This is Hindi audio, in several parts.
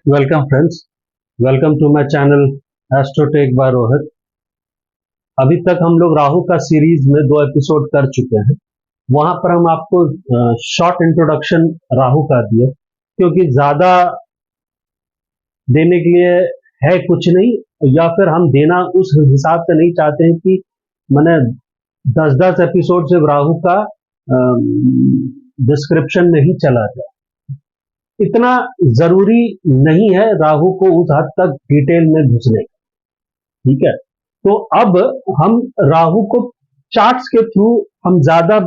Welcome friends, welcome to my channel Astrotech by Rohit. अभी तक हम लोग राहु का सीरीज में 2 एपिसोड कर चुके हैं। वहां पर हम आपको शॉर्ट इंट्रोडक्शन राहु का दिए, क्योंकि ज्यादा देने के लिए है कुछ नहीं, या फिर हम देना उस हिसाब से नहीं चाहते हैं कि मैंने 10-10 एपिसोड सिर्फ राहु का डिस्क्रिप्शन में ही चला जाए। इतना जरूरी नहीं है राहु को उस हद तक डिटेल में घुसने का। ठीक है, तो अब हम राहु को चार्ट्स के थ्रू हम ज्यादा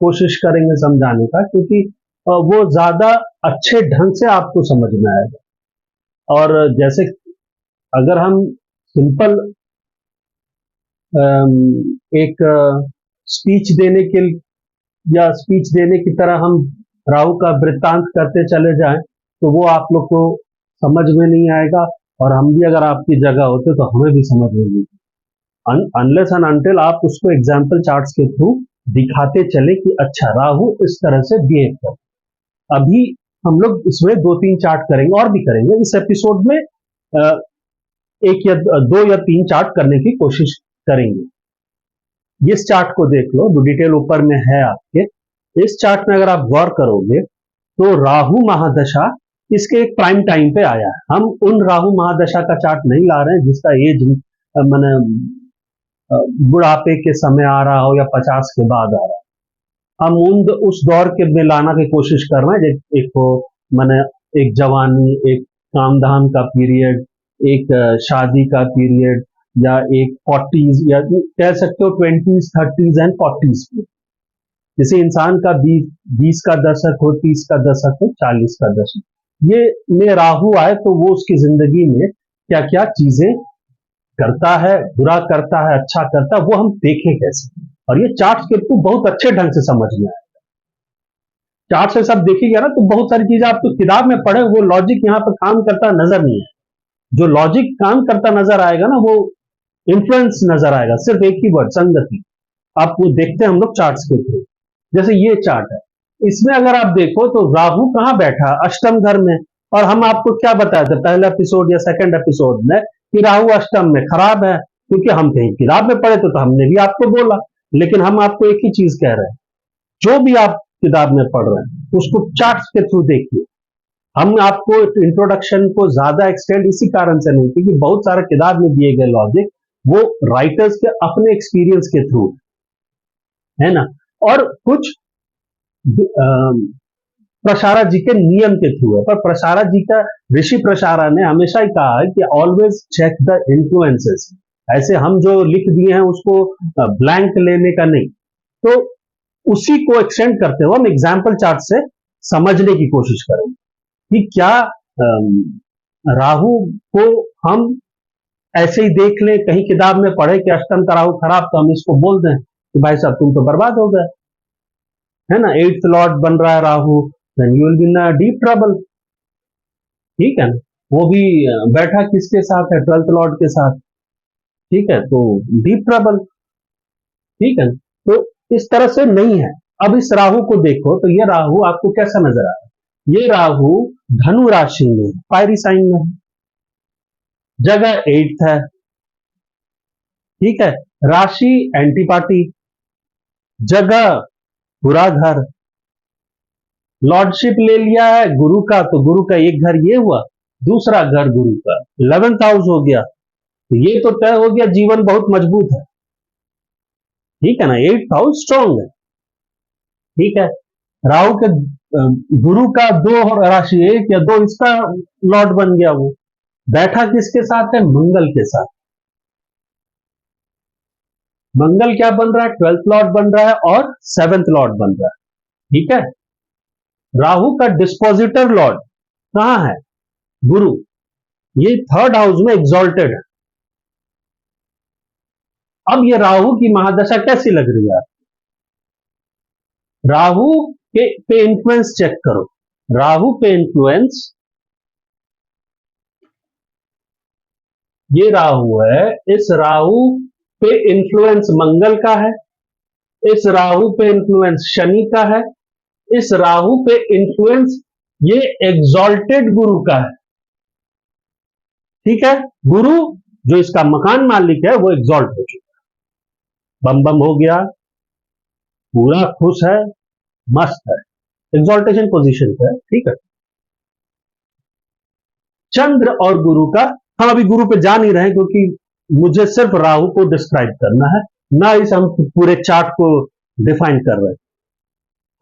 कोशिश करेंगे समझाने का, क्योंकि वो ज्यादा अच्छे ढंग से आपको समझ में आएगा। और जैसे अगर हम सिंपल एक स्पीच देने के या स्पीच देने की तरह हम राहु का वृत्तांत करते चले जाएं, तो वो आप लोग को समझ में नहीं आएगा, और हम भी अगर आपकी जगह होते तो हमें भी समझ में नहीं। अनलेस एंड अनटिल आप उसको एग्जाम्पल चार्ट्स के थ्रू दिखाते चले कि अच्छा राहु इस तरह से बिहेव कर। अभी हम लोग इसमें 2-3 चार्ट करेंगे, और भी करेंगे इस एपिसोड में। एक या 2 या 3 चार्ट करने की कोशिश करेंगे। इस चार्ट को देख लो, जो डिटेल ऊपर में है आपके। इस चार्ट में अगर आप गौर करोगे तो राहु महादशा इसके एक प्राइम टाइम पे आया है। हम उन राहु महादशा का चार्ट नहीं ला रहे हैं जिसका एज मैंने बुढ़ापे के समय आ रहा हो या 50 के बाद आ रहा है। हम उस दौर के में लाना की कोशिश कर रहे हैं, एक मैंने एक जवानी, एक कामधाम का पीरियड, एक शादी का पीरियड, या एक 40s, या कह सकते हो 20s, 30s एंड 40s में। जैसे इंसान का 20 का दशक हो, 30 का दशक हो, 40 का दशक, ये में राहु आए तो वो उसकी जिंदगी में क्या क्या चीजें करता है, बुरा करता है, अच्छा करता है, वो हम देखें कैसे। और ये चार्ट के थ्रू बहुत अच्छे ढंग से समझ में आएगा। चार्ट से सब देखिएगा ना तो बहुत सारी चीजें आपको किताब में पढ़े वो लॉजिक यहाँ पर काम करता नजर नहीं है। जो लॉजिक काम करता नजर आएगा ना, वो इन्फ्लुएंस नजर आएगा। सिर्फ एक ही वर्ड, संगति। आप वो देखते हैं हम लोग चार्ट्स के थ्रू। जैसे ये चार्ट है, इसमें अगर आप देखो तो राहु कहाँ बैठा, अष्टम घर में। और हम आपको क्या बताए थे पहले एपिसोड या सेकंड एपिसोड में कि राहु अष्टम में खराब है, क्योंकि हम कहीं किताब में पढ़े तो हमने भी आपको बोला। लेकिन हम आपको एक ही चीज कह रहे हैं, जो भी आप किताब में पढ़ रहे हैं उसको चार्ट्स के थ्रू देखिए। हम आपको इंट्रोडक्शन को ज्यादा एक्सटेंड इसी कारण से नहीं, क्योंकि बहुत सारे किताब में दिए गए लॉजिक वो राइटर्स के अपने एक्सपीरियंस के थ्रू है ना, और कुछ प्रशारा जी के नियम के थ्रू है। पर प्रशारा जी का, ऋषि प्रशारा ने हमेशा ही कहा है कि ऑलवेज चेक द इन्फ्लुएंसेस। ऐसे हम जो लिख दिए हैं उसको ब्लैंक लेने का नहीं। तो उसी को एक्सटेंड करते हुए हम एग्जाम्पल चार्ट से समझने की कोशिश करेंगे कि क्या राहु को हम ऐसे ही देख लें, कहीं किताब में पढ़े कि अष्टम का राहु खराब, तो हम इसको बोल दें कि भाई साहब तुम तो बर्बाद हो गए, है ना। 8th लॉर्ड बन रहा है Rahu, then you will be in deep trouble. ठीक है ना। वो भी बैठा किसके साथ है, 12th लॉर्ड के साथ। ठीक है, तो डीप ट्रबल। ठीक है, तो इस तरह से नहीं है। अब इस राहु को देखो तो ये राहु आपको कैसा नजर आ रहा है। ये राहु धनु राशि में, फायरी साइन में है, जगह 8th है। ठीक है, राशि एंटीपाटी, जगह बुरा घर, लॉर्डशिप ले लिया है गुरु का, तो गुरु का एक घर ये हुआ, दूसरा घर गुरु का 11th हाउस हो गया। तो ये तो तय हो गया जीवन बहुत मजबूत है। ठीक है ना, 8th हाउस स्ट्रॉन्ग है। ठीक है, राहु के गुरु का 2 राशि, 1 या 2, इसका लॉर्ड बन गया। वो बैठा किसके साथ है, मंगल के साथ। मंगल क्या बन रहा है, 12th लॉर्ड बन रहा है और 7th लॉर्ड बन रहा है। ठीक है, राहु का डिस्पोजिटर लॉर्ड कहां है, गुरु। ये 3rd हाउस में एग्जॉल्टेड है। अब ये राहु की महादशा कैसी लग रही है, राहु पे इन्फ्लुएंस चेक करो। राहु पे इन्फ्लुएंस, ये राहु है, इस राहु पे इन्फ्लुएंस मंगल का है, इस राहु पे इन्फ्लुएंस शनि का है, इस राहु पे इन्फ्लुएंस ये एग्जॉल्टेड गुरु का है। ठीक है। गुरु जो इसका मकान मालिक है वो एग्जॉल्ट हो चुका, बम बम हो गया, पूरा खुश है, मस्त है, एग्जॉल्टेशन पोजीशन पे है। ठीक है। चंद्र और गुरु का, हम अभी गुरु पे जा नहीं रहे क्योंकि मुझे सिर्फ राहु को डिस्क्राइब करना है, ना इस हम पूरे चार्ट को डिफाइन कर रहे हैं।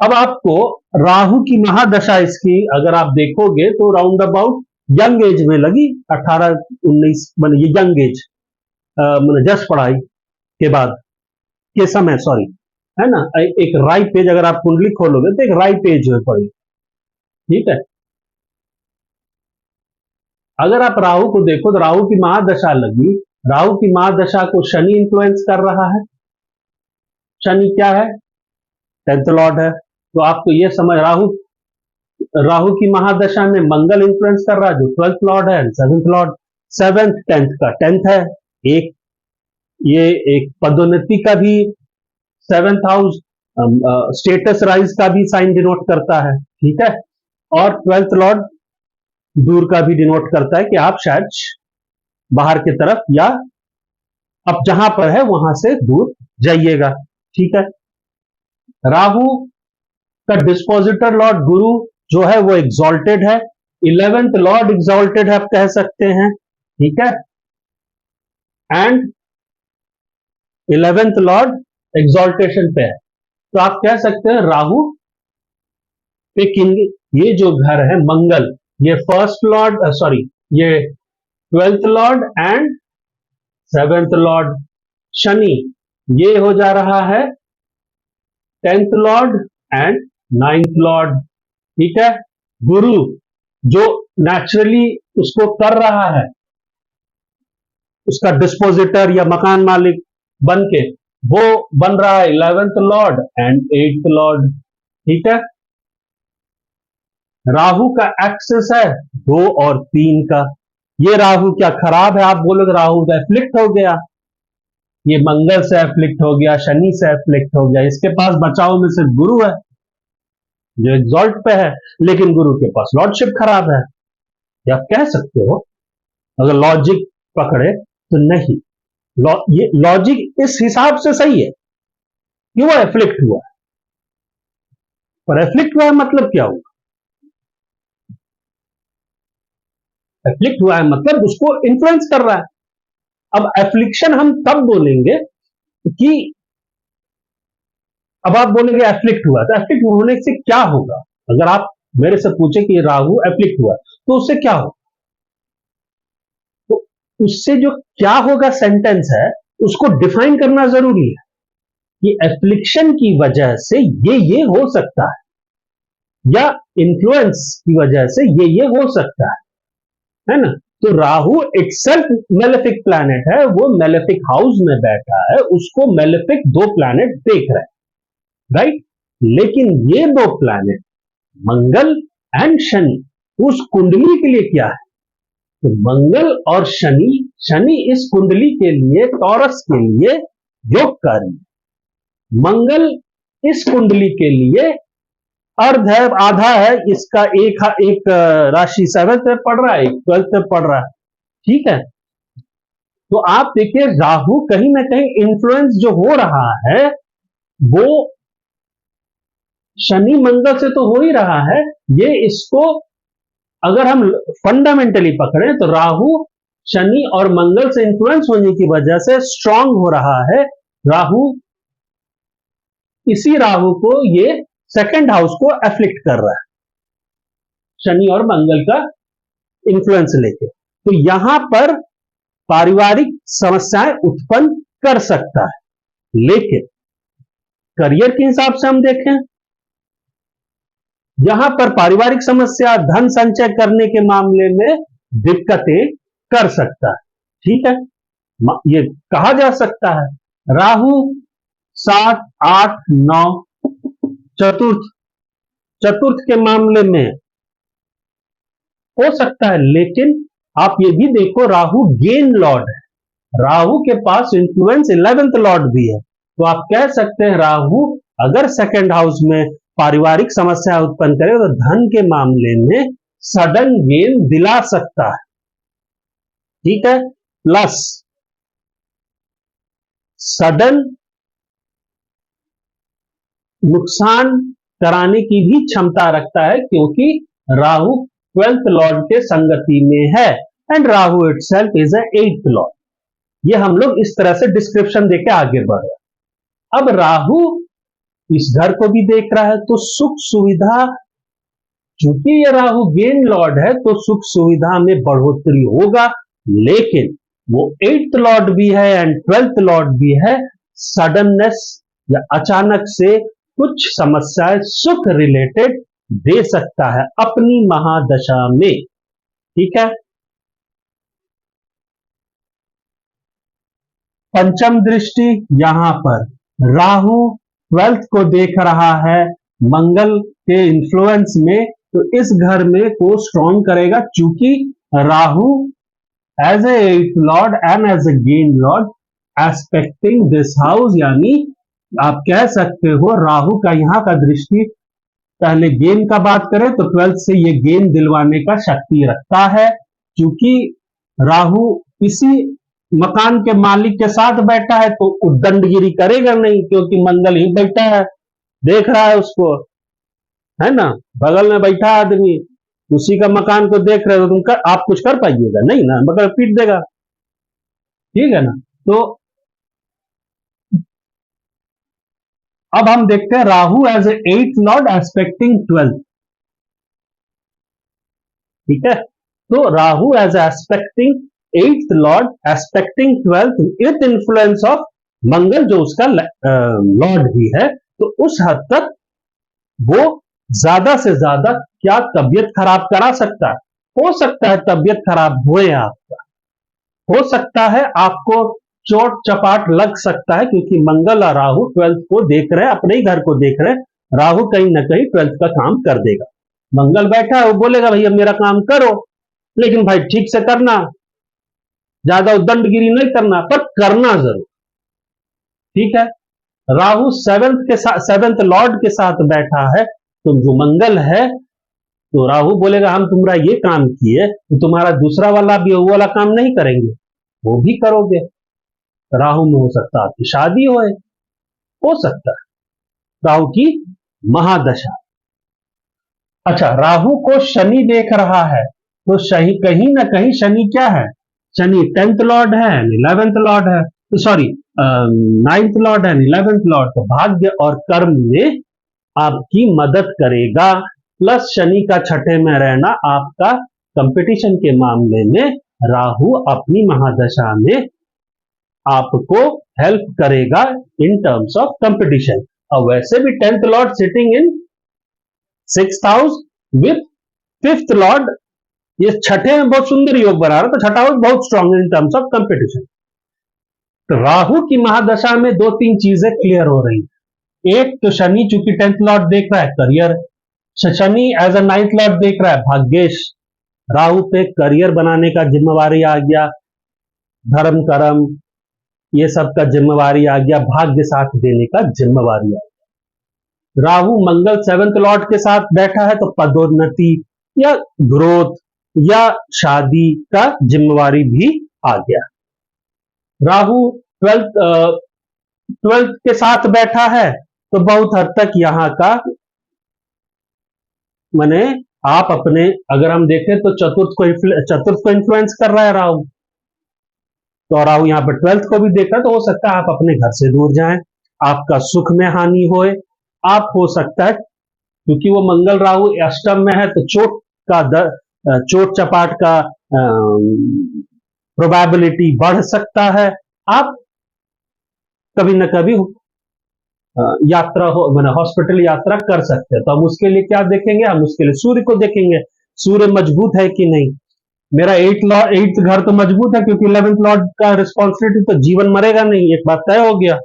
अब आपको राहु की महादशा इसकी अगर आप देखोगे तो राउंड अबाउट यंग एज में लगी, 18-19, मतलब ये यंग एज, मतलब जस्ट पढ़ाई के बाद के समय, सॉरी, है ना, एक राइट पेज, अगर आप कुंडली खोलोगे तो एक राइट पेज में पड़ी। ठीक है। अगर आप राहु को देखो तो राहु की महादशा लगी, राहु की महादशा को शनि इंफ्लुएंस कर रहा है। शनि क्या है? 10th लॉर्ड है। तो आपको ये समझ, राहु राहु की महादशा में मंगल इंफ्लुएंस कर रहा है जो 12th लॉर्ड है, 7th लॉर्ड, 7th 10th का 10th है। एक ये एक पदोन्नति का भी 7th हाउस, स्टेटस राइज का भी साइन डिनोट करता है। ठीक है। और 12th लॉर्ड दूर का भी डिनोट करता है कि आप शायद बाहर की तरफ या अब जहां पर है वहां से दूर जाइएगा। ठीक है। राहु का डिस्पोजिटर लॉर्ड गुरु जो है वो एग्जॉल्टेड है, 11th लॉर्ड एग्जॉल्टेड है आप कह सकते हैं। ठीक है। एंड 11th लॉर्ड एग्जॉल्टेशन पे है, तो आप कह सकते हैं राहु पे किंग, ये जो घर है मंगल, ये फर्स्ट लॉर्ड, सॉरी, ये 12th lord and 7th Lord. Shani ये हो जा रहा है 10th Lord and 9th Lord. ठीक है। गुरु जो नेचुरली उसको कर रहा है, उसका डिस्पोजिटर या मकान मालिक बन के, वो बन रहा है 11th Lord and 8th Lord. ठीक है। राहु का एक्सेस है 2 और 3 का। ये राहु क्या खराब है? आप बोलोगे राहु का एफ्लिक्ट हो गया, ये मंगल से एफ्लिक्ट हो गया, शनि से एफ्लिक्ट हो गया, इसके पास बचाव में सिर्फ गुरु है जो एग्जॉल्ट पे है, लेकिन गुरु के पास लॉर्डशिप खराब है। या आप कह सकते हो, अगर लॉजिक पकड़े तो नहीं, ये लॉजिक इस हिसाब से सही है कि वो एफ्लिक्ट हुआ है, पर एफ्लिक्ट हुआ है मतलब क्या हुआ? एफ्लिक्ट हुआ है मतलब उसको इन्फ्लुएंस कर रहा है। अब एफ्लिक्शन हम तब बोलेंगे कि, अब आप बोलेंगे एफ्लिक्ट हुआ, तो एफ्लिक्ट होने से क्या होगा? अगर आप मेरे से पूछे कि राहु एफ्लिक्ट हुआ तो उससे क्या होगा, तो उससे जो क्या होगा सेंटेंस है उसको डिफाइन करना जरूरी है कि एफ्लिक्शन की वजह से ये हो सकता है, या इन्फ्लुएंस की वजह से ये हो सकता है ना। तो राहु इटसेल्फ मेलेफिक प्लैनेट है, वो मेलेफिक हाउस में बैठा है, उसको मेलेफिक 2 प्लैनेट देख रहे हैं, राइट। लेकिन ये 2 प्लैनेट मंगल एंड शनि उस कुंडली के लिए क्या है? तो मंगल और शनि, शनि इस कुंडली के लिए, टॉरस के लिए योगकारी है, मंगल इस कुंडली के लिए अर्ध है, आधा है, इसका एक राशि 7th में पढ़ रहा है, एक 12th में पढ़ रहा है। ठीक है। तो आप देखिए राहु कहीं ना कहीं इन्फ्लुएंस जो हो रहा है वो शनि मंगल से तो हो ही रहा है, ये इसको अगर हम फंडामेंटली पकड़े तो राहु शनि और मंगल से इंफ्लुएंस होने की वजह से स्ट्रांग हो रहा है। राहु, इसी राहु को ये 2nd हाउस को एफ्लिक्ट कर रहा है, शनि और मंगल का इंफ्लुएंस लेके, तो यहां पर पारिवारिक समस्याएं उत्पन्न कर सकता है। लेकिन करियर के हिसाब से हम देखें, यहां पर पारिवारिक समस्या धन संचय करने के मामले में दिक्कतें कर सकता है। ठीक है। ये कहा जा सकता है राहु 7, 8, 9 चतुर्थ के मामले में हो सकता है। लेकिन आप ये भी देखो राहु गेन लॉर्ड है, राहु के पास इंफ्लुएंस 11th लॉर्ड भी है, तो आप कह सकते हैं राहु अगर 2nd हाउस में पारिवारिक समस्या उत्पन्न करे तो धन के मामले में सडन गेन दिला सकता है। ठीक है, प्लस सडन नुकसान कराने की भी क्षमता रखता है, क्योंकि राहु 12th लॉर्ड के संगति में है, and Rahu itself is a 8th Lord. ये हम लोग इस तरह से डिस्क्रिप्शन देके आगे बढ़ रहे हैं। अब राहु इस घर को भी देख रहा है, तो सुख सुविधा, चूंकि ये राहु गेन लॉर्ड है तो सुख सुविधा में बढ़ोतरी होगा, लेकिन वो 8th लॉर्ड भी है एंड 12th लॉर्ड भी है। सडननेस या अचानक से कुछ समस्याएं सुख रिलेटेड दे सकता है अपनी महादशा में। ठीक है, पंचम दृष्टि यहां पर राहु 12th को देख रहा है मंगल के इन्फ्लुएंस में, तो इस घर में को स्ट्रॉन्ग करेगा, चूंकि Rahu as a 8th lord and as a gain lord aspecting this house, यानी आप कह सकते हो राहु का यहां का दृष्टि, पहले गेन का बात करें तो 12th से ये गेन दिलवाने का शक्ति रखता है, क्योंकि राहु इसी मकान के मालिक के साथ बैठा है तो उद्दंडगिरी करेगा नहीं, क्योंकि मंगल ही बैठा है, देख रहा है उसको, है ना, बगल में बैठा आदमी उसी का मकान को देख रहे हो, आप कुछ कर पाइएगा नहीं ना, मगर पीट देगा। ठीक है ना, तो अब हम देखते हैं Rahu as a 8th lord aspecting 12th। ठीक है, तो Rahu as aspecting 8th lord aspecting 12th with influence of Mangal जो उसका लॉर्ड भी है, तो उस हद तक वो ज्यादा से ज्यादा क्या तबियत खराब करा सकता है। हो सकता है तबियत खराब हुए, आपका हो सकता है आपको चोट चपाट लग सकता है, क्योंकि मंगल और राहु 12th को देख रहे हैं, अपने ही घर को देख रहे हैं। राहु कहीं ना कहीं 12th का काम कर देगा। मंगल बैठा है, वो बोलेगा भैया मेरा काम करो, लेकिन भाई ठीक से करना, ज्यादा उद्दंडगिरी नहीं करना, पर करना जरूर। ठीक है, राहु 7th लॉर्ड के साथ बैठा है, तो जो मंगल है, तो राहु बोलेगा हम तुम्हारा ये काम किए तो तुम्हारा दूसरा वाला भी वो वाला काम नहीं करेंगे, वो भी करोगे। राहु में हो सकता है आपकी शादी हो सकता है राहु की महादशा। अच्छा, राहु को शनि देख रहा है, तो शनि कहीं ना कहीं शनि क्या है, शनि 10th लॉर्ड है, 11th लॉर्ड है, तो सॉरी 9th लॉर्ड है, 11th लॉर्ड, तो भाग्य और कर्म में आपकी मदद करेगा। प्लस शनि का छठे में रहना आपका कंपटीशन के मामले में राहु अपनी महादशा में आपको हेल्प करेगा इन टर्म्स ऑफ कंपटीशन। और वैसे भी 10th Lord sitting in 6th house with 5th Lord, ये छठे में बहुत सुंदर योग बना रहा, तो छठा हाउस बहुत strong in terms of competition. तो राहु की महादशा में दो तीन चीजें क्लियर हो रही है। एक तो शनि चूंकि 10th लॉर्ड देख रहा है career, Shani as a 9th lord देख रहा है भाग्येश, राहु पे करियर बनाने का जिम्मेवारी आ गया, धर्म कर्म ये सब का जिम्मेवारी आ गया, भाग्य साथ देने का जिम्मेवारी आ गया। राहु मंगल 7th लॉर्ड के साथ बैठा है, तो पदोन्नति या ग्रोथ या शादी का जिम्मेवारी भी आ गया। राहु 12th के साथ बैठा है, तो बहुत हद तक यहां का माने आप अपने, अगर हम देखें तो चतुर्थ को इन्फ्लुएंस कर रहा है राहु, तो राहु यहां पर 12th को भी देख रहा है, तो हो सकता है आप अपने घर से दूर जाएं, आपका सुख में हानि होए, आप हो सकता है क्योंकि वो मंगल राहु अष्टम में है, तो चोट चपाट का प्रोबेबिलिटी बढ़ सकता है। आप कभी न कभी यात्रा हो मैंने हॉस्पिटल यात्रा कर सकते हैं, तो हम उसके लिए क्या देखेंगे, हम उसके लिए सूर्य को देखेंगे, सूर्य मजबूत है कि नहीं। मेरा 8th घर तो मजबूत है, क्योंकि 11th लॉर्ड का रिस्पॉन्सिबिलिटी, तो जीवन मरेगा नहीं, एक बात तय हो गया।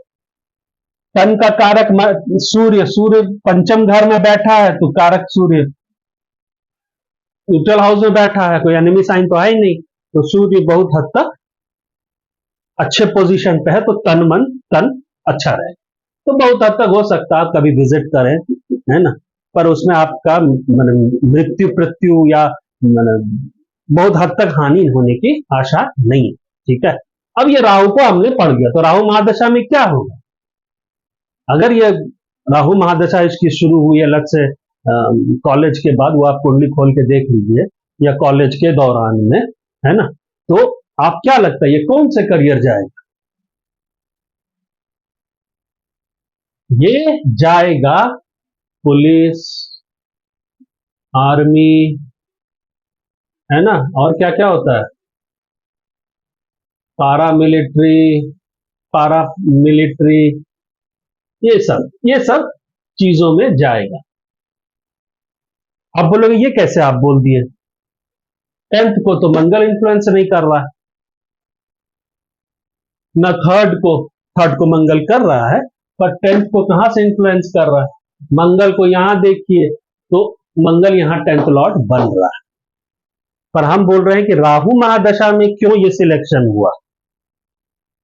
तन का कारक सूर्य पंचम घर में बैठा है, तो कारक सूर्य न्यूट्रल हाउस में बैठा है, कोई एनिमी साइन तो है ही नहीं, तो सूर्य बहुत हद तक अच्छे पोजीशन पे है, तो तन अच्छा रहे, तो बहुत हद तक हो सकता है आप कभी विजिट करें, है ना, पर उसमें आपका मृत्यु या बहुत हद तक हानि होने की आशा नहीं है। ठीक है, अब ये राहु को हमने पढ़ लिया, तो राहु महादशा में क्या होगा? अगर ये राहु महादशा इसकी शुरू हुई अलग से कॉलेज के बाद, वो आप कुंडली खोल के देख लीजिए, या कॉलेज के दौरान में, है ना, तो आप क्या लगता है ये कौन से करियर जाएगा? ये जाएगा पुलिस, आर्मी, है ना, और क्या क्या होता है, पारा मिलिट्री, पारा मिलिट्री, ये सब चीजों में जाएगा। आप बोलोगे ये कैसे आप बोल दिए? 10th को तो मंगल इन्फ्लुएंस नहीं कर रहा है ना, थर्ड को मंगल कर रहा है, पर 10th को कहां से इन्फ्लुएंस कर रहा है? मंगल को यहां देखिए, तो मंगल यहां 10th लॉर्ड बन रहा है। पर हम बोल रहे हैं कि राहु महादशा में क्यों ये सिलेक्शन हुआ,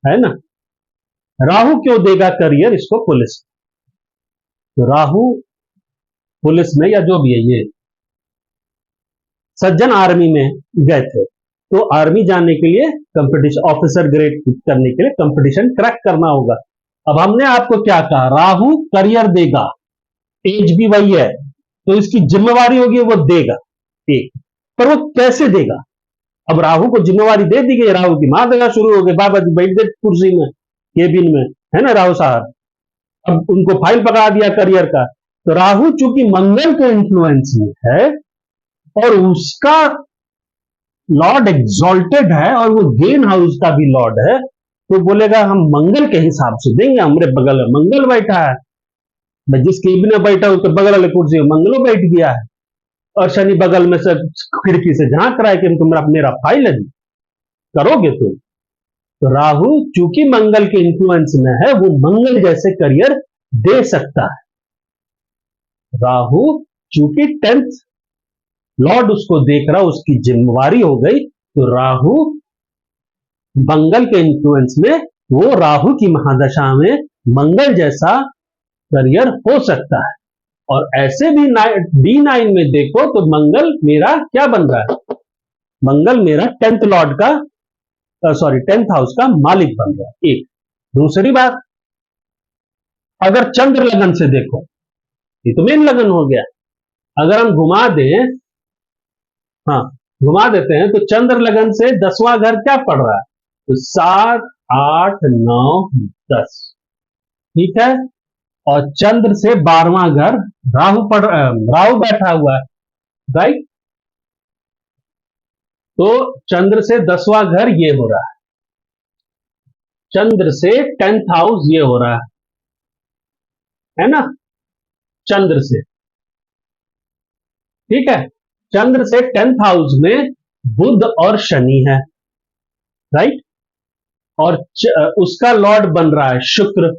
है ना, राहु क्यों देगा करियर इसको पुलिस? तो राहु पुलिस में या जो भी है, ये सज्जन आर्मी में गए थे, तो आर्मी जाने के लिए कंपटीशन, ऑफिसर ग्रेड करने के लिए कंपटीशन क्रैक करना होगा। अब हमने आपको क्या कहा, राहु करियर देगा, एज भी वही है, तो इसकी जिम्मेवारी होगी वो देगा, एक, पर वो कैसे देगा? अब राहु को जिम्मेवारी दे दी गई, राहु की महादशा शुरू हो गई, बाबा जी बैठ गए कुर्सी में, केबिन में, है ना, राहु साहब, अब उनको फाइल पकड़ा दिया करियर का। तो राहु चूंकि मंगल के इन्फ्लुएंस में है और उसका लॉर्ड एग्जॉल्टेड है और वो गेन हाउस का भी लॉर्ड है, तो बोलेगा हम मंगल के हिसाब से देंगे, हमारे बगल में मंगल बैठा है, मैं जिस केबिन में बैठा हूं उसके बगल वाले कुर्सी में मंगलो बैठ गया है, और शनि बगल में से खिड़की से झांक रहा है कि तुम मेरा फाइल है, करोगे तुम? तो राहु चूंकि मंगल के इन्फ्लुएंस में है, वो मंगल जैसे करियर दे सकता है। राहु चूंकि 10th लॉर्ड उसको देख रहा, उसकी जिम्मेवारी हो गई, तो राहु मंगल के इन्फ्लुएंस में, वो राहु की महादशा में मंगल जैसा करियर हो सकता है। और ऐसे भी D9 में देखो तो मंगल मेरा क्या बन रहा है, मंगल मेरा 10th लॉर्ड का, सॉरी 10th हाउस का मालिक बन रहा है, एक। दूसरी बात, अगर चंद्र लगन से देखो, ये तो मेन लगन हो गया, अगर हम घुमा दें, हाँ घुमा देते हैं, तो चंद्र लगन से 10वां घर क्या पड़ रहा है, तो 7, 8, 9, 10, ठीक है, और चंद्र से 12वां घर राहु बैठा हुआ है, राइट, तो चंद्र से 10वां घर ये हो रहा है, चंद्र से 10th हाउस ये हो रहा है ना, चंद्र से, ठीक है, चंद्र से 10th हाउस में बुध और शनि है, राइट, और उसका लॉर्ड बन रहा है शुक्र,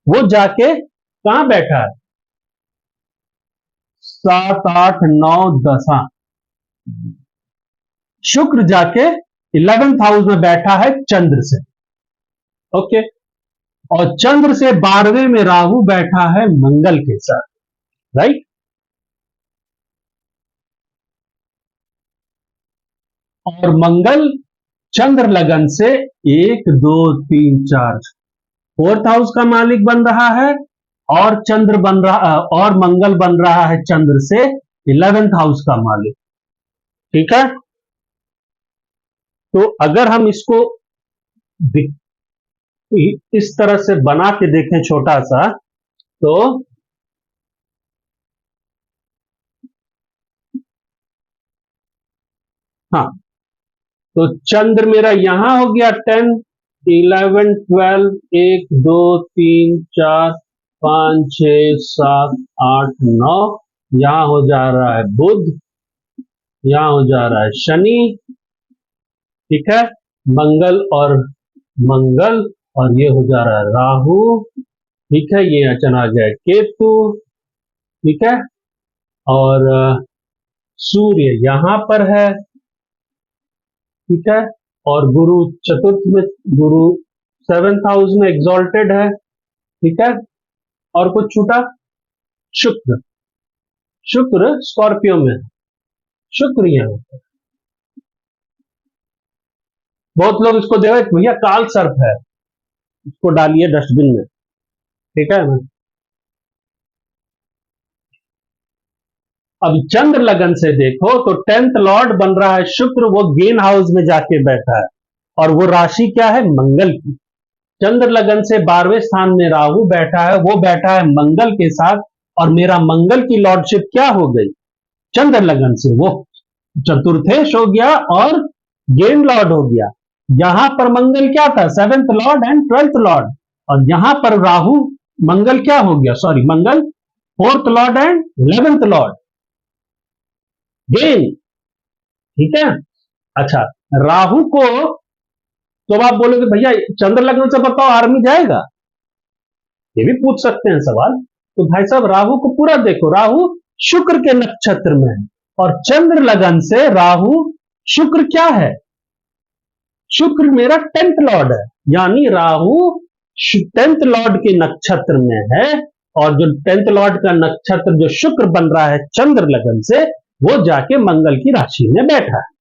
वो जाके कहां बैठा है, 7, 8, 9, 10, शुक्र जाके 11th हाउस में बैठा है चंद्र से, ओके, और चंद्र से 12वें में राहु बैठा है मंगल के साथ, राइट, और मंगल चंद्र लगन से 1, 2, 3, 4 4th हाउस का मालिक बन रहा है, और चंद्र बन रहा, और मंगल बन रहा है चंद्र से 11th हाउस का मालिक, ठीक है। तो अगर हम इसको इस तरह से बना के देखें छोटा सा, तो हाँ, तो चंद्र मेरा यहां हो गया 10, 11, 12, 1, 2, 3, 4, 5, 6, 7, 8, 9, यहां हो जा रहा है बुध, यहां हो जा रहा है शनि, ठीक है, मंगल और मंगल, और ये हो जा रहा है राहु, ठीक है, ये चला गया केतु, ठीक है, और सूर्य यहां पर है, ठीक है, और गुरु चतुर्थ में, गुरु 7th हाउस में एग्जॉल्टेड है, ठीक है, और कुछ छूटा, शुक्र, शुक्र स्कॉर्पियो में, शुक्र यहां पर, बहुत लोग इसको देखो भैया काल सर्प है, इसको डालिए डस्टबिन में, ठीक है। अब चंद्र लगन से देखो तो 10th लॉर्ड बन रहा है शुक्र, वो गेन हाउस में जाके बैठा है, और वो राशि क्या है, मंगल की। चंद्र लगन से 12वें स्थान में राहु बैठा है, वो बैठा है मंगल के साथ, और मेरा मंगल की लॉर्डशिप क्या हो गई, चंद्र लगन से वो चतुर्थेश हो गया और गेन लॉर्ड हो गया। यहां पर मंगल क्या था, 7th Lord and 12th Lord, और यहां पर राहु मंगल क्या हो गया, sorry Mangal 4th Lord and 11th Lord, gain, ठीक है। अच्छा, राहु को तो आप बोलोगे भैया चंद्र लग्न से बताओ आर्मी जाएगा, ये भी पूछ सकते हैं सवाल। तो भाई साहब राहु को पूरा देखो, राहु शुक्र के नक्षत्र में है, और चंद्र लगन से राहु शुक्र क्या है, शुक्र मेरा 10th लॉर्ड है, यानी राहु 10th लॉर्ड के नक्षत्र में है, और जो 10th लॉर्ड का नक्षत्र जो शुक्र बन रहा है चंद्र लगन से, वो जाके मंगल की राशि में बैठा है।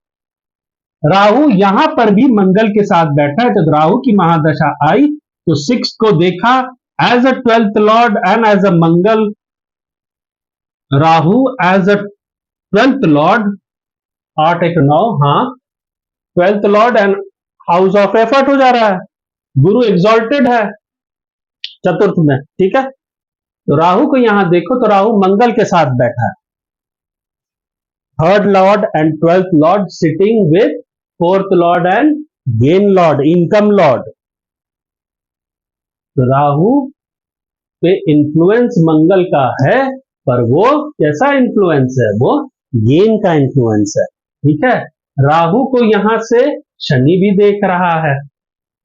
राहु यहां पर भी मंगल के साथ बैठा है। जब राहु की महादशा आई तो 6 को देखा as a 12th lord and as a Mangal, Rahu as a 12th lord, 8 1 9, हाँ 12th lord and house of effort हो जा रहा है, गुरु एग्जॉल्टेड है चतुर्थ में, ठीक है। तो राहु को यहां देखो तो राहु मंगल के साथ बैठा है, 3rd Lord and 12th Lord sitting with 4th Lord and gain Lord, income Lord. तो राहु पे इन्फ्लुएंस मंगल का है, पर वो कैसा इन्फ्लुएंस है, वो गेन का इन्फ्लुएंस है, ठीक है। राहु को यहां से शनि भी देख रहा है,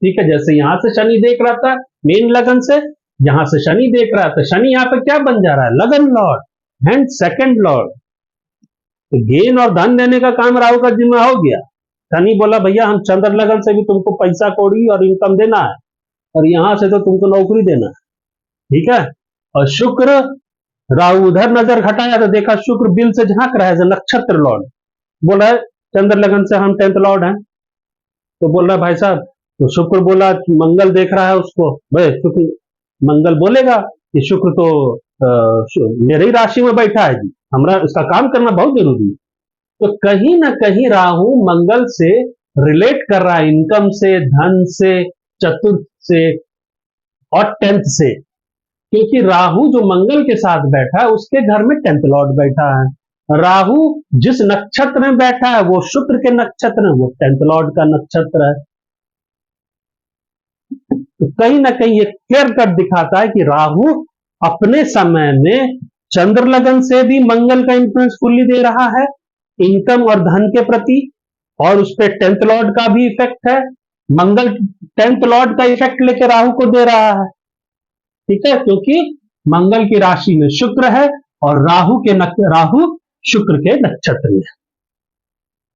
ठीक है, जैसे यहां से शनि देख रहा था मेन लगन से, यहां से शनि देख रहा था, शनि यहां पर क्या बन जा रहा है, लगन लॉर्ड एंड 2nd लॉर्ड। तो गेन और धन देने का काम राहु का जिम्मा हो गया। शनि बोला भैया हम चंद्र लगन से भी तुमको पैसा कौड़ी और इनकम देना है, और यहां से तो तुमको नौकरी देना है, ठीक है। और शुक्र, राहु उधर नजर घटाया तो देखा शुक्र बिल से झांक रहा है, नक्षत्र लॉर्ड बोला है चंद्र लगन से हम 10th लॉर्ड हैं, तो बोल रहा है भाई साहब, तो शुक्र बोला मंगल देख रहा है उसको, भाई शुक्र मंगल बोलेगा कि शुक्र तो मेरे ही राशि में बैठा है जी, हमरा इसका काम करना बहुत जरूरी है। तो कहीं ना कहीं राहु मंगल से रिलेट कर रहा है, इनकम से, धन से, चतुर्थ से और 10th से, क्योंकि राहु जो मंगल के साथ बैठा है उसके घर में 10th लॉर्ड बैठा है। राहु जिस नक्षत्र में बैठा है वो शुक्र के नक्षत्र में, वो 10th लॉर्ड का नक्षत्र है। तो कहीं ना कहीं ये क्लियर कट दिखाता है कि राहु अपने समय में चंद्र लगन से भी मंगल का इंफ्लुएंस फुल्ली दे रहा है इनकम और धन के प्रति, और उस पर 10th लॉर्ड का भी इफेक्ट है, मंगल 10th लॉर्ड का इफेक्ट लेके राहु को दे रहा है, ठीक है, क्योंकि मंगल की राशि में शुक्र है और राहु शुक्र के नक्षत्र में।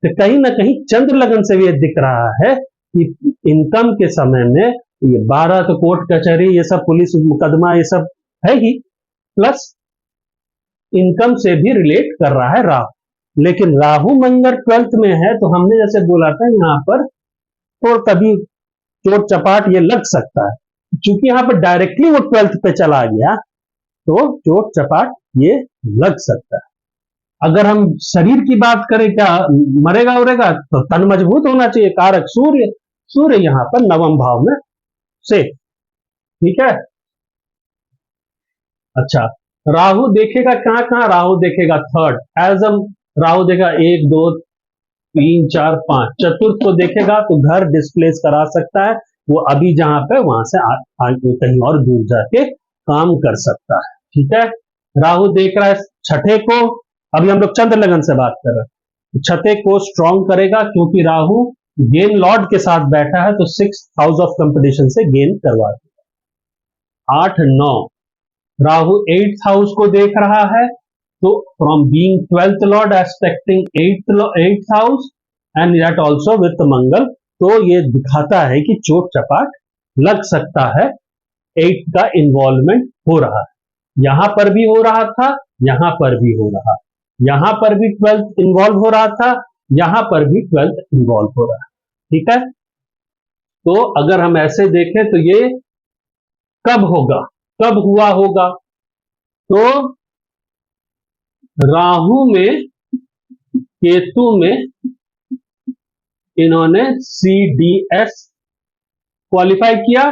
तो कहीं ना कहीं चंद्र लगन से भी दिख रहा है कि इनकम के समय में ये 12 तो कोर्ट कचहरी ये सब पुलिस मुकदमा ये सब है ही, प्लस इनकम से भी रिलेट कर रहा है राहु। लेकिन राहु मंगल 12th में है तो हमने जैसे बोला था यहां पर तो कभी चोट चपाट ये लग सकता है, क्योंकि यहां पर डायरेक्टली वो 12th पे चला गया तो चोट चपाट ये लग सकता है। अगर हम शरीर की बात करें, क्या मरेगा उरेगा, तो तन मजबूत होना चाहिए, कारक सूर्य, सूर्य यहां पर 9वें भाव में से, ठीक है। अच्छा, राहु देखेगा कहां कहां, राहु देखेगा 3rd, एज राहु देखा 1 2 3 4 5, चतुर्थ को देखेगा तो घर डिस्प्लेस करा सकता है, वो अभी जहां पे वहां से कहीं और दूर जाके काम कर सकता है, ठीक है। राहु देख रहा है 6ठे को, अभी हम लोग चंद्र लगन से बात कर रहे हैं, 6ठे को स्ट्रॉन्ग करेगा क्योंकि राहु गेन लॉर्ड के साथ बैठा है तो 6th हाउस ऑफ कंपटीशन से गेन करवा देगा। 8 9, राहु 8th हाउस को देख रहा है तो from being 12th lord aspecting 8th house and that also with Mangal, तो ये दिखाता है कि चोट चपाट लग सकता है, 8th का इन्वॉल्वमेंट हो रहा है, यहां पर भी हो रहा था, यहां पर भी हो रहा, यहां पर भी 12th इन्वॉल्व हो रहा था, यहां पर भी 12th इन्वॉल्व हो रहा है, ठीक है। तो अगर हम ऐसे देखें तो ये कब होगा, कब हुआ होगा? तो राहु में, केतु में इन्होंने CDS क्वालिफाई किया,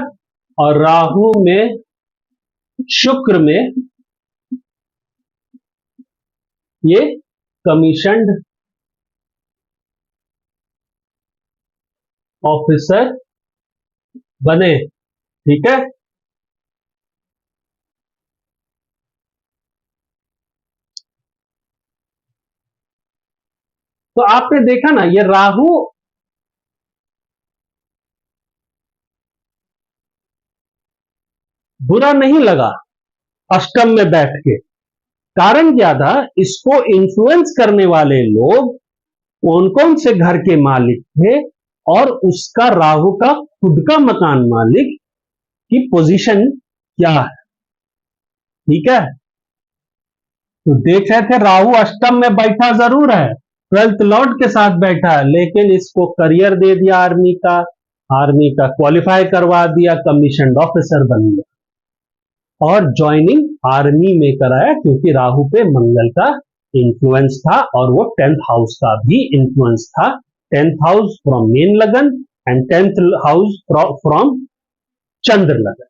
और राहु में, शुक्र में ये कमीशन्ड ऑफिसर बने। ठीक है, तो आपने देखा ना, ये राहु बुरा नहीं लगा अष्टम में बैठ के। कारण क्या था? इसको इन्फ्लुएंस करने वाले लोग कौन कौन से घर के मालिक थे, और उसका, राहु का खुद का मकान मालिक की पोजीशन क्या है। ठीक है, तो देख रहे थे राहु अष्टम में बैठा जरूर है, 12th लॉर्ड के साथ बैठा है, लेकिन इसको करियर दे दिया आर्मी का, आर्मी का क्वालिफाई करवा दिया, कमीशन ऑफिसर बन गया, और ज्वाइनिंग आर्मी में कराया, क्योंकि राहु पे मंगल का इन्फ्लुएंस था, और वो 10th हाउस का भी इन्फ्लुएंस था। 10th हाउस फ्रॉम मेन लगन, एंड 10th हाउस फ्रॉम चंद्र लगन।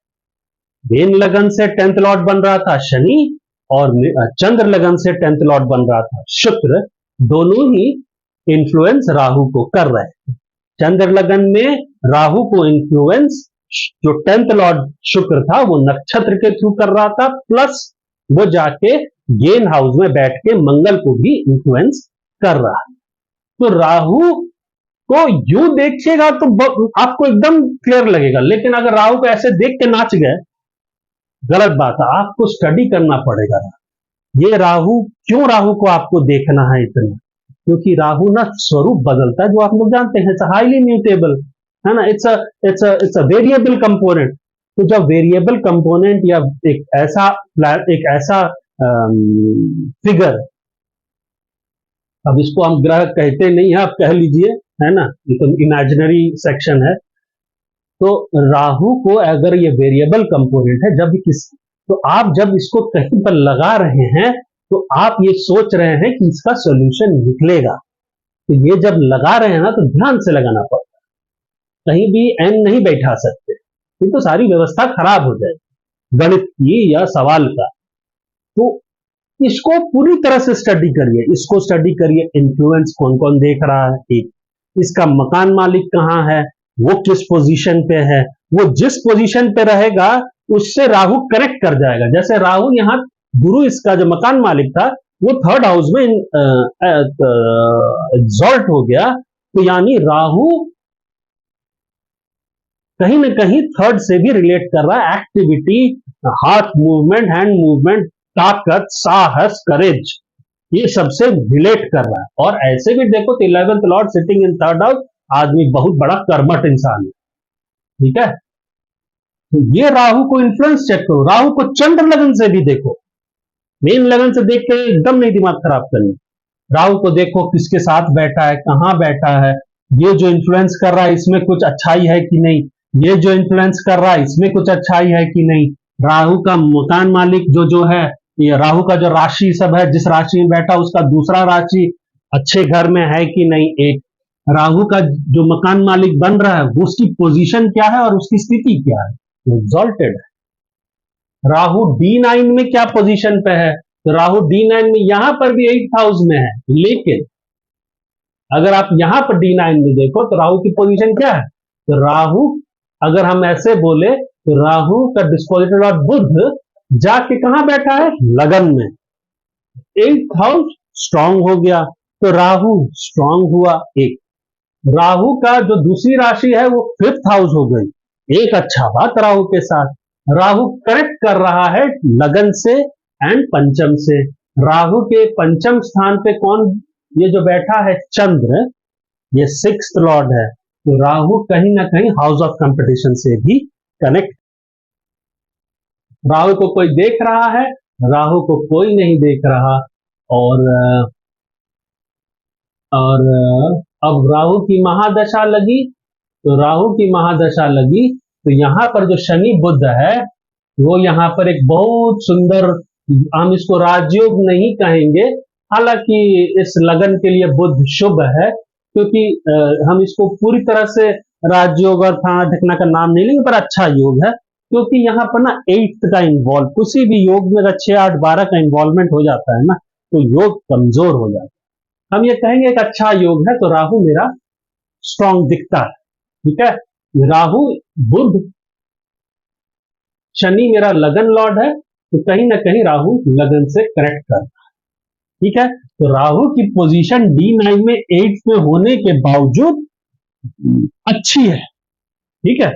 मेन लगन से 10th लॉर्ड बन रहा था शनि, और चंद्र लगन से 10th लॉर्ड बन रहा था शुक्र। दोनों ही इन्फ्लुएंस राहु को कर रहे हैं। चंद्र लगन में राहु को इन्फ्लुएंस जो 10th लॉर्ड शुक्र था वो नक्षत्र के थ्रू कर रहा था, प्लस वो जाके गेन हाउस में बैठ के मंगल को भी इन्फ्लुएंस कर रहा है। तो राहु को यूं देखिएगा तो आपको एकदम क्लियर लगेगा, लेकिन अगर राहु को ऐसे देख के नाच गए, गलत बात है। आपको स्टडी करना पड़ेगा, ये राहु क्यों, राहु को आपको देखना है इतना, क्योंकि राहु ना स्वरूप बदलता है, जो आप लोग जानते हैं, इट्स हाईली म्यूटेबल, है ना, इट्स अ वेरिएबल कंपोनेंट। तो जब वेरिएबल कंपोनेंट या एक ऐसा फिगर, अब इसको हम ग्रह कहते नहीं है, आप कह लीजिए, है ना, ये तो इमेजिनरी सेक्शन है। तो राहु को अगर ये वेरिएबल कंपोनेंट है, तो आप जब इसको कहीं पर लगा रहे हैं, तो आप ये सोच रहे हैं कि इसका सॉल्यूशन निकलेगा। तो ये जब लगा रहे हैं ना, तो ध्यान से लगाना पड़ता है, कहीं भी एन नहीं बैठा सकते, फिर तो सारी व्यवस्था खराब हो जाएगी गणित की या सवाल का। तो इसको पूरी तरह से स्टडी करिए, इसको स्टडी करिए, इन्फ्लुएंस कौन कौन देख रहा है, एक इसका मकान मालिक कहां है, वो किस पोजीशन पे है, वो जिस पोजीशन पे रहेगा उससे राहु कनेक्ट कर जाएगा। जैसे राहु यहां, गुरु इसका जो मकान मालिक था वो 3rd हाउस में एग्जॉल्ट हो गया, तो यानी राहु कहीं ना कहीं 3rd से भी रिलेट कर रहा है, एक्टिविटी, हाथ मूवमेंट, हैंड मूवमेंट, ताकत, साहस, करेज, ये सबसे रिलेट कर रहा है। और ऐसे भी देखो तो 11th Lord sitting in 3rd house, आदमी बहुत बड़ा कर्मठ इंसान है। ठीक है, तो ये राहु को इन्फ्लुएंस चेक करो, राहु को चंद्र लगन से भी देखो, मेन लगन से देख के एकदम नहीं दिमाग खराब करनी। राहु को देखो किसके साथ बैठा है, कहां बैठा है, ये जो इन्फ्लुएंस कर रहा है इसमें कुछ अच्छाई है कि नहीं, ये जो इन्फ्लुएंस कर रहा है इसमें कुछ अच्छाई है कि नहीं। राहु का मकान मालिक जो जो है, ये राहु का जो राशि सब है, जिस राशि में बैठा उसका दूसरा राशि अच्छे घर में है कि नहीं। एक राहु का जो मकान मालिक बन रहा है वो उसकी पोजीशन क्या है और उसकी स्थिति क्या है, एग्जॉल्टेड है। राहु D9 में क्या पोजीशन पे है, तो राहु D9 में यहां पर भी 8th हाउस में है, लेकिन अगर आप यहां पर D9 में देखो तो राहु की पोजीशन क्या है, तो राहु, अगर हम ऐसे बोले तो राहु का डिस्पोजिटर और बुध जाके कहां बैठा है, लगन में, 8th हाउस स्ट्रांग हो गया, तो राहु स्ट्रांग हुआ। एक राहु का जो दूसरी राशि है वो 5th हाउस हो गई, एक अच्छा बात राहु के साथ, राहु कनेक्ट कर रहा है लगन से एंड पंचम से। राहु के पंचम स्थान पे कौन, ये जो बैठा है चंद्र, ये 6th लॉर्ड है, तो राहु कहीं ना कहीं हाउस ऑफ कंपटीशन से भी कनेक्ट। राहु को कोई देख रहा है, राहु को कोई नहीं देख रहा। और और अब राहु की महादशा लगी तो राहु की महादशा लगी तो यहाँ पर जो शनि बुध है वो यहाँ पर एक बहुत सुंदर, हम इसको राजयोग नहीं कहेंगे, हालांकि इस लगन के लिए बुध शुभ है, क्योंकि हम इसको पूरी तरह से राजयोग और थाना ढकना का नाम नहीं लेंगे, पर अच्छा योग है, क्योंकि यहाँ पर ना 8th का इन्वॉल्व, किसी भी योग में अगर 6, 8, 12 का इन्वॉल्वमेंट हो जाता है ना तो योग कमजोर हो जाता है। हम ये कहेंगे एक अच्छा योग है, तो राहु मेरा स्ट्रांग दिखता है। ठीक है, राहु बुध शनि मेरा लगन लॉर्ड है, तो कहीं ना कहीं राहु लगन से करेक्ट करता है। ठीक है, तो राहु की पोजीशन D9 में 8 में होने के बावजूद अच्छी है। ठीक है,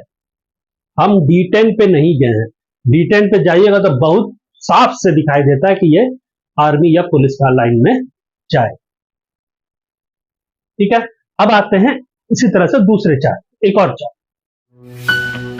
हम D10 पे नहीं गए हैं, D10 पे जाइएगा तो बहुत साफ से दिखाई देता है कि ये आर्मी या पुलिस का लाइन में जाए। ठीक है, अब आते हैं इसी तरह से दूसरे चार्ट, एक और चार्ट।